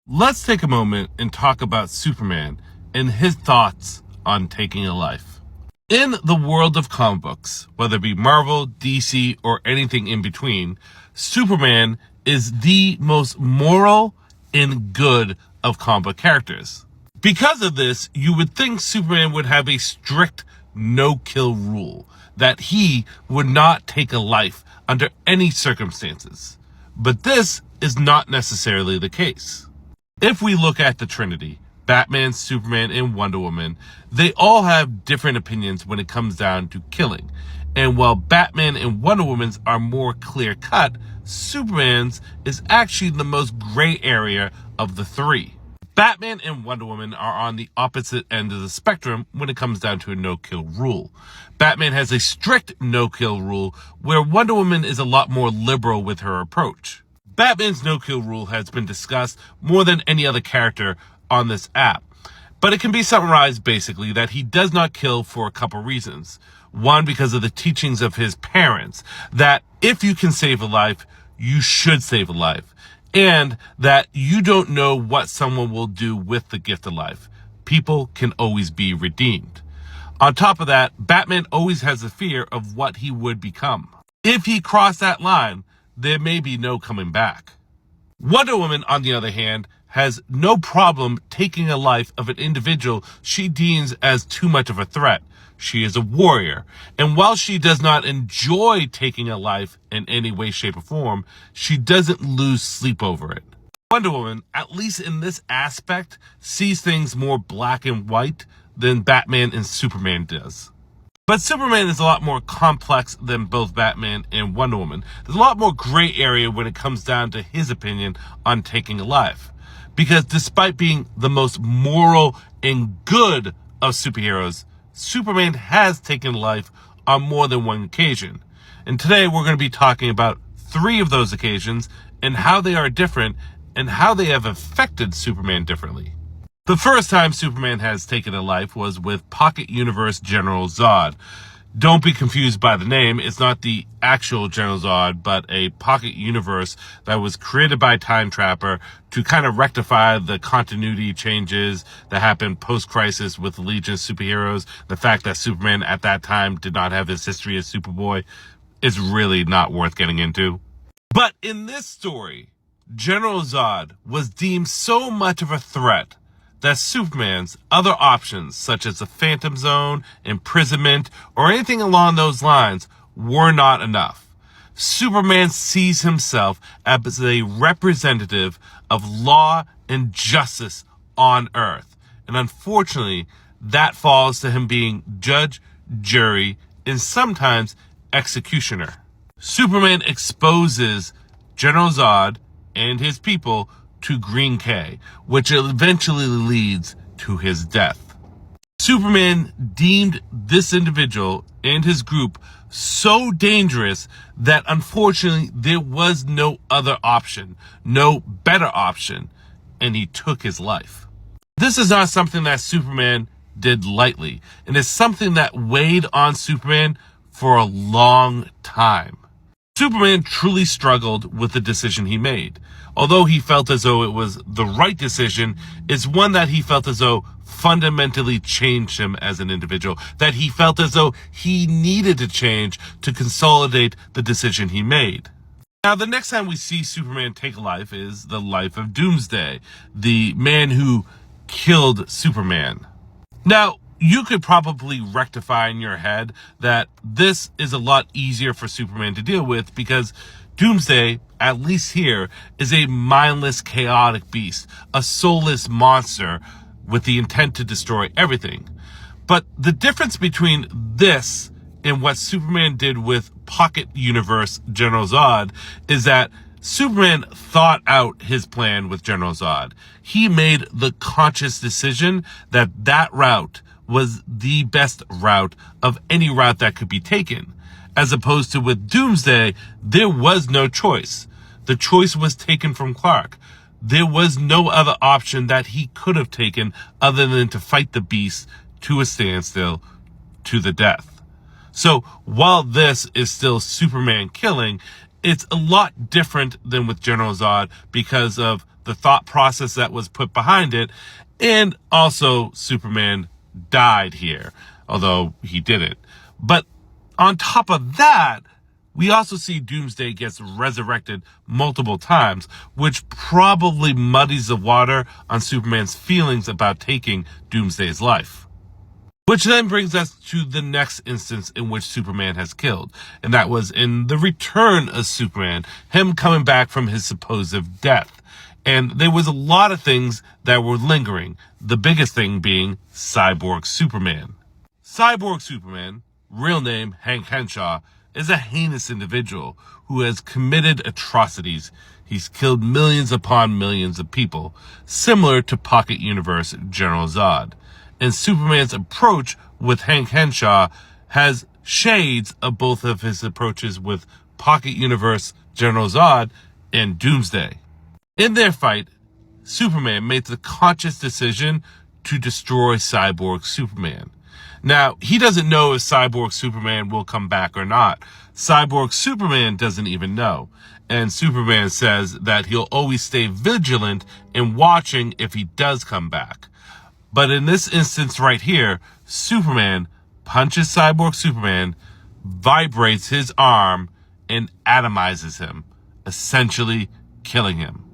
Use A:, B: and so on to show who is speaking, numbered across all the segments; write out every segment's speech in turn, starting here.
A: Let's take a moment and talk about Superman and his thoughts on taking a life. In the world of comic books, whether it be Marvel, DC, or anything in between, Superman is the most moral and good of comic book characters. Because of this, you would think Superman would have a strict no-kill rule, that he would not take a life under any circumstances. But this is not necessarily the case. If we look at the Trinity, Batman, Superman, and Wonder Woman, they all have different opinions when it comes down to killing. And while Batman and Wonder Woman's are more clear-cut, Superman's is actually the most gray area of the three. Batman and Wonder Woman are on the opposite end of the spectrum when it comes down to a no-kill rule. Batman has a strict no-kill rule, where Wonder Woman is a lot more liberal with her approach. Batman's no-kill rule has been discussed more than any other character on this app, but it can be summarized basically that he does not kill for a couple reasons. One, because of the teachings of his parents, that if you can save a life, you should save a life, and that you don't know what someone will do with the gift of life. People can always be redeemed. On top of that, Batman always has the fear of what he would become. If he crossed that line, there may be no coming back. Wonder Woman, on the other hand, has no problem taking a life of an individual she deems as too much of a threat. She is a warrior, and while she does not enjoy taking a life in any way, shape, or form, she doesn't lose sleep over it. Wonder Woman, at least in this aspect, sees things more black and white than Batman and Superman does. But Superman is a lot more complex than both Batman and Wonder Woman. There's a lot more gray area when it comes down to his opinion on taking a life. Because despite being the most moral and good of superheroes, Superman has taken life on more than one occasion. And today we're going to be talking about 3 of those occasions and how they are different and how they have affected Superman differently. The first time Superman has taken a life was with Pocket Universe General Zod. Don't be confused by the name. It's not the actual General Zod, but a pocket universe that was created by Time Trapper to kind of rectify the continuity changes that happened post-crisis with the Legion of Superheroes. The fact that Superman at that time did not have his history as Superboy is really not worth getting into. But in this story, General Zod was deemed so much of a threat that Superman's other options, such as the Phantom Zone, imprisonment, or anything along those lines, were not enough. Superman sees himself as a representative of law and justice on Earth. And unfortunately, that falls to him being judge, jury, and sometimes executioner. Superman exposes General Zod and his people to Green K, which eventually leads to his death. Superman deemed this individual and his group so dangerous that unfortunately there was no other option, no better option, and he took his life. This is not something that Superman did lightly, and it's something that weighed on Superman for a long time. Superman truly struggled with the decision he made. Although he felt as though it was the right decision, it's one that he felt as though fundamentally changed him as an individual, that he felt as though he needed to change to consolidate the decision he made. Now, the next time we see Superman take a life is the life of Doomsday, the man who killed Superman. Now, you could probably rectify in your head that this is a lot easier for Superman to deal with because Doomsday, at least here, is a mindless, chaotic beast, a soulless monster with the intent to destroy everything. But the difference between this and what Superman did with Pocket Universe General Zod is that Superman thought out his plan with General Zod. He made the conscious decision that that route was the best route of any route that could be taken. As opposed to with Doomsday, there was no choice. The choice was taken from Clark. There was no other option that he could have taken other than to fight the beast to a standstill to the death. So while this is still Superman killing, it's a lot different than with General Zod because of the thought process that was put behind it. And also Superman died here, although he didn't. But on top of that, we also see Doomsday gets resurrected multiple times, which probably muddies the water on Superman's feelings about taking Doomsday's life. Which then brings us to the next instance in which Superman has killed, and that was in The Return of Superman, him coming back from his supposed death. And there was a lot of things that were lingering, the biggest thing being Cyborg Superman. Cyborg Superman, real name Hank Henshaw, is a heinous individual who has committed atrocities. He's killed millions upon millions of people, similar to Pocket Universe General Zod. And Superman's approach with Hank Henshaw has shades of both of his approaches with Pocket Universe General Zod and Doomsday. In their fight, Superman made the conscious decision to destroy Cyborg Superman. Now, he doesn't know if Cyborg Superman will come back or not. Cyborg Superman doesn't even know. And Superman says that he'll always stay vigilant in watching if he does come back. But in this instance right here, Superman punches Cyborg Superman, vibrates his arm, and atomizes him, essentially killing him.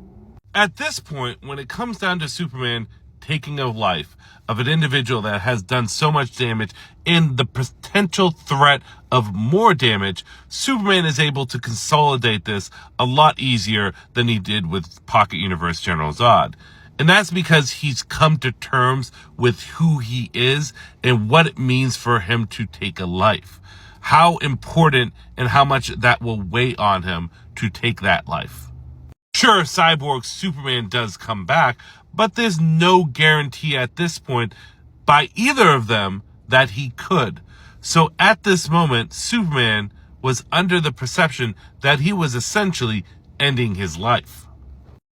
A: At this point, when it comes down to Superman taking a life of an individual that has done so much damage and the potential threat of more damage, Superman is able to consolidate this a lot easier than he did with Pocket Universe General Zod. And that's because he's come to terms with who he is and what it means for him to take a life. How important and how much that will weigh on him to take that life. Sure, Cyborg Superman does come back, but there's no guarantee at this point by either of them that he could. So at this moment, Superman was under the perception that he was essentially ending his life.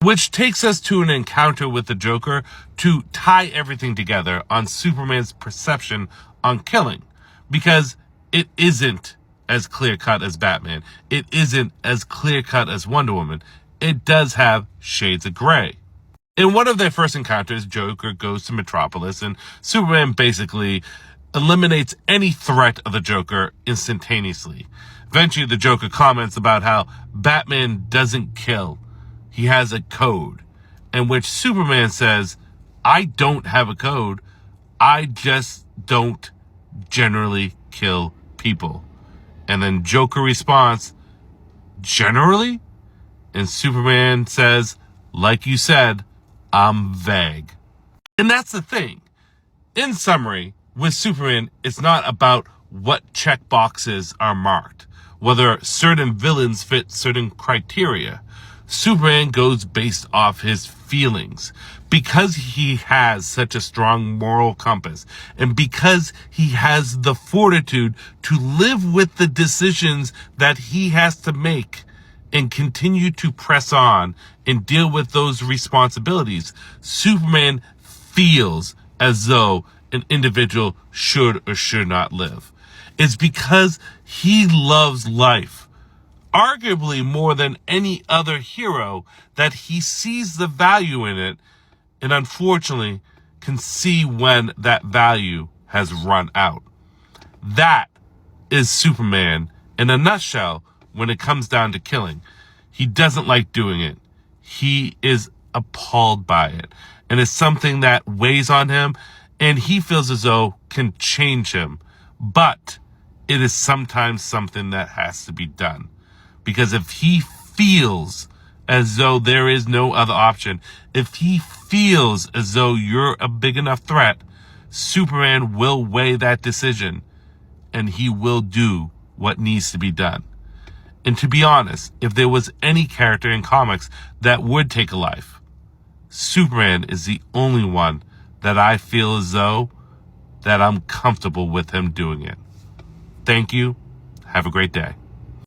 A: Which takes us to an encounter with the Joker to tie everything together on Superman's perception on killing. Because it isn't as clear-cut as Batman. It isn't as clear-cut as Wonder Woman. It does have shades of gray. In one of their first encounters, Joker goes to Metropolis and Superman basically eliminates any threat of the Joker instantaneously. Eventually, the Joker comments about how Batman doesn't kill. He has a code, in which Superman says, I don't have a code. I just don't generally kill people. And then Joker responds, generally? And Superman says, like you said, I'm vague. And that's the thing. In summary, with Superman, it's not about what check boxes are marked, whether certain villains fit certain criteria. Superman goes based off his feelings. Because he has such a strong moral compass, and because he has the fortitude to live with the decisions that he has to make and continue to press on and deal with those responsibilities, Superman feels as though an individual should or should not live. It's because he loves life, arguably more than any other hero, that he sees the value in it and unfortunately can see when that value has run out. That is Superman in a nutshell when it comes down to killing. He doesn't like doing it. He is appalled by it. And it's something that weighs on him and he feels as though can change him. But it is sometimes something that has to be done. Because if he feels as though there is no other option, if he feels as though you're a big enough threat, Superman will weigh that decision and he will do what needs to be done. And to be honest, if there was any character in comics that would take a life, Superman is the only one that I feel as though that I'm comfortable with him doing it. Thank you. Have a great day.